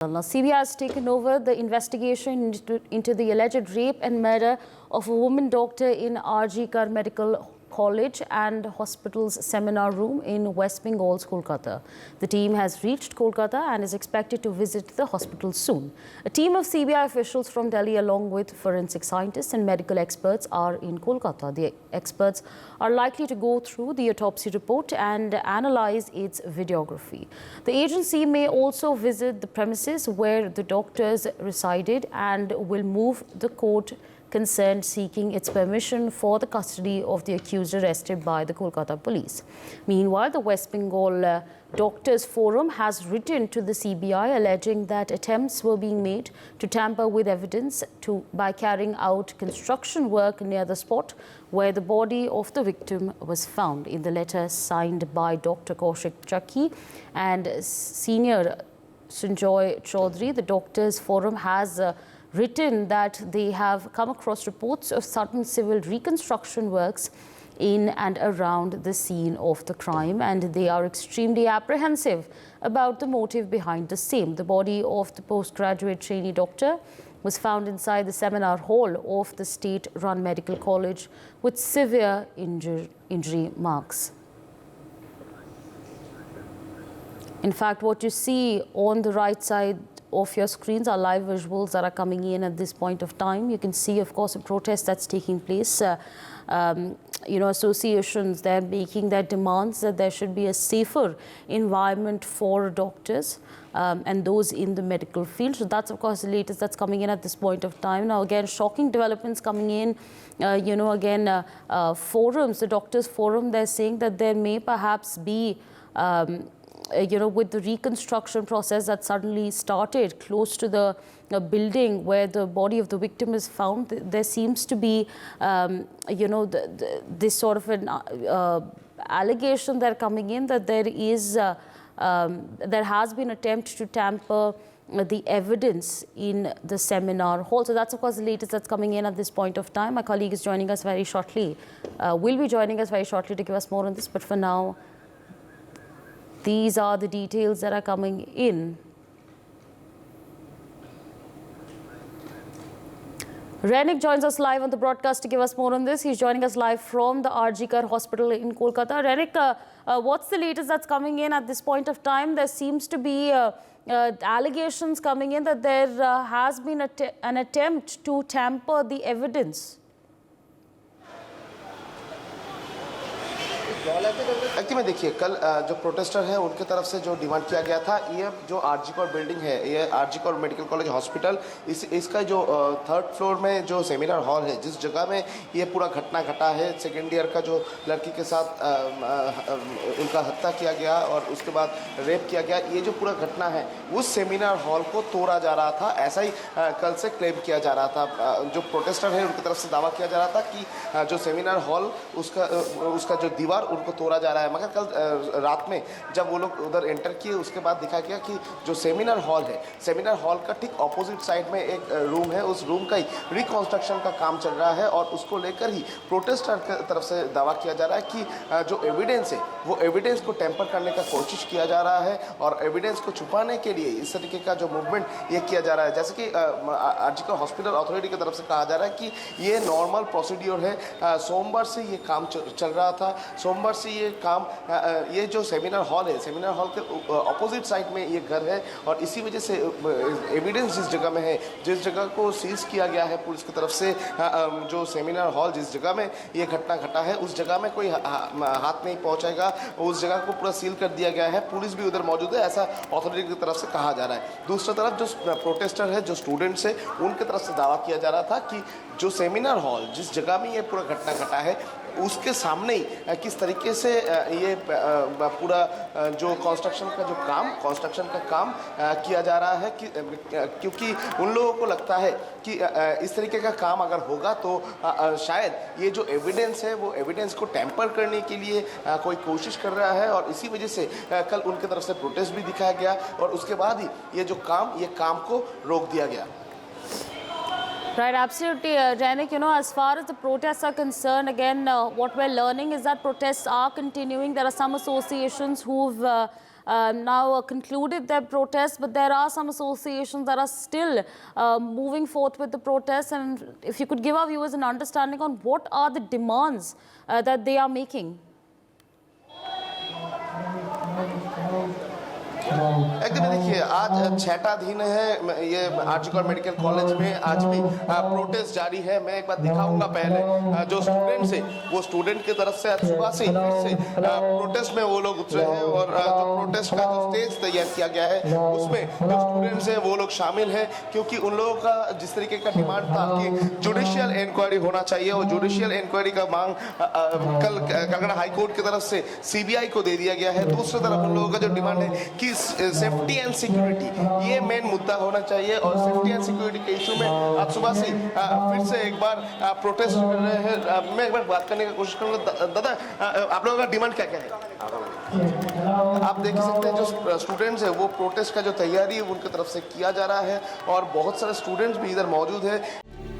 Now, CBI has taken over the investigation into the alleged rape and murder of a woman doctor in RG Kar Medical College and Hospital's seminar room in West Bengal's Kolkata. The team has reached Kolkata and is expected to visit the hospital soon. A team of CBI officials from Delhi, along with forensic scientists and medical experts, are in Kolkata. The experts are likely to go through the autopsy report and analyze its videography. The agency may also visit the premises where the doctors resided and will move the court concerned seeking its permission for the custody of the accused arrested by the Kolkata police. Meanwhile, the West Bengal Doctors Forum has written to the CBI alleging that attempts were being made to tamper with evidence by carrying out construction work near the spot where the body of the victim was found. In the letter signed by Dr. Kaushik Chakki and Senior Sanjoy Chaudhary, the Doctors Forum has written that they have come across reports of sudden civil reconstruction works in and around the scene of the crime, and they are extremely apprehensive about the motive behind the same. The body of the postgraduate trainee doctor was found inside the seminar hall of the state-run medical college with severe injury marks. In fact, what you see on the right side of your screens are live visuals that are coming in at this point of time. You can see, of course, a protest that's taking place. Associations, they're making their demands that there should be a safer environment for doctors and those in the medical field. So that's, of course, the latest that's coming in at this point of time. Now, again, shocking developments coming in. Forums, the Doctors Forum, they're saying that there may perhaps be with the reconstruction process that suddenly started close to the building where the body of the victim is found, there seems to be, this sort of an allegation that are coming in that there has been attempt to tamper the evidence in the seminar hall. So that's, of course, the latest that's coming in at this point of time. My colleague is joining us very shortly, will be joining us very shortly to give us more on this. But for now, these are the details that are coming in. Renik joins us live on the broadcast to give us more on this. He's joining us live from the RG Kar Hospital in Kolkata. Renik, what's the latest that's coming in at this point of time? There seems to be allegations coming in that there has been an attempt to tamper the evidence. Actually में देखिए, कल जो protester हैं उनके तरफ से जो demand किया गया था, ये जो आरजी कौर बिल्डिंग है, ये RG Kaur medical college hospital, इसका जो थर्ड फ्लोर में जो सेमिनार हॉल है, जिस जगह में ये पूरा घटना घटा है, सेकेंड ईयर का जो लड़की के साथ उनका हत्या किया गया और उसके बाद रेप किया गया, ये जो पूरा घटना है, उस सेमिनार हॉल को तोड़ा जा रहा था। ऐसा ही कल से क्लेम किया जा रहा था। जो प्रोटेस्टर है उनकी तरफ से दावा किया जा रहा था कि जो सेमिनार हॉल उसका जो दीवार उनको तोड़ा जा रहा है। मगर कल रात में जब वो लोग उधर एंटर किए, उसके बाद दिखा गया कि जो सेमिनार हॉल है, सेमिनार हॉल का ठीक ऑपोजिट साइड में एक रूम है, उस रूम का ही रिकंस्ट्रक्शन का काम चल रहा है और उसको लेकर ही प्रोटेस्टर की तरफ से दावा किया जा रहा है कि जो एविडेंस है, वो एविडेंस को टेम्पर करने का कोशिश किया जा रहा है और एविडेंस को छुपाने के लिए इस तरीके का जो मूवमेंट ये किया जा रहा है। जैसे कि आरजी कौर हॉस्पिटल अथॉरिटी की तरफ से कहा जा रहा है कि ये नॉर्मल प्रोसीड्योर है। सोमवार से ये काम चल रहा था। सोमवार से ये काम, ये जो सेमिनार हॉल है, सेमिनार हॉल के अपोजिट साइड में ये घर है और इसी वजह से एविडेंस जिस जगह में है, जिस जगह को सीज किया गया है पुलिस की तरफ से, जो सेमिनार हॉल जिस जगह में ये घटना घटा है, उस जगह में कोई हाथ नहीं पहुंचेगा, उस जगह को पूरा सील कर दिया गया है। पुलिस भी उधर मौजूद है, ऐसा अथॉरिटी की तरफ से कहा जा रहा है। दूसरी तरफ जो प्रोटेस्टर है, जो स्टूडेंट्स है, उनकी तरफ से दावा किया जा रहा था कि जो सेमिनार हॉल जिस जगह में ये पूरा घटना घटा है, उसके सामने ही किस तरीके से ये पूरा जो कंस्ट्रक्शन का काम किया जा रहा है, क्योंकि उन लोगों को लगता है कि इस तरीके का काम अगर होगा तो शायद ये जो एविडेंस है, वो एविडेंस को टेम्पर करने के लिए कोई कोशिश कर रहा है और इसी वजह से कल उनकी तरफ से प्रोटेस्ट भी दिखाया गया और उसके बाद ही ये काम को रोक दिया गया। Right, absolutely, Renik. As far as the protests are concerned, again, what we're learning is that protests are continuing. There are some associations who've now concluded their protest, but there are some associations that are still moving forth with the protests. And if you could give our viewers an understanding on what are the demands that they are making. एकदम देखिए, आज छठा दिन है ये RG Kaur medical college में आज भी प्रोटेस्ट जारी है। मैं एक बार दिखाऊंगा पहले जो स्टूडेंट्स है वो स्टूडेंट की तरफ से आज सुबह से प्रोटेस्ट में वो लोग उतरे हैं और जो प्रोटेस्ट का जो स्टेज तैयार किया गया है उसमें जो स्टूडेंट्स हैं वो लोग शामिल हैं, क्योंकि उन लोगों का जिस तरीके का डिमांड था कि जुडिशियल इंक्वायरी होना चाहिए और जुडिशियल इंक्वायरी का मांग कल कलकत्ता हाई कोर्ट की तरफ से सीबीआई को दे दिया गया है। दूसरी तरफ उन लोगों का जो डिमांड है कि सेफ्टी एंड सिक्योरिटी ये मेन मुद्दा होना चाहिए और सेफ्टी एंड सिक्योरिटी के इशू में आज सुबह से फिर से एक बार प्रोटेस्ट कर रहे हैं। मैं एक बार बात करने की कोशिश करूंगा। दादा, आप लोगों का डिमांड क्या क्या है? आप देख सकते हैं जो स्टूडेंट्स है वो प्रोटेस्ट का जो तैयारी है उनकी तरफ से किया जा रहा है और बहुत सारे स्टूडेंट्स भी इधर मौजूद है।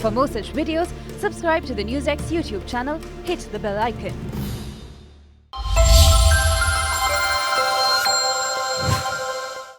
For more such videos, subscribe to the NewsX YouTube channel, hit the bell icon.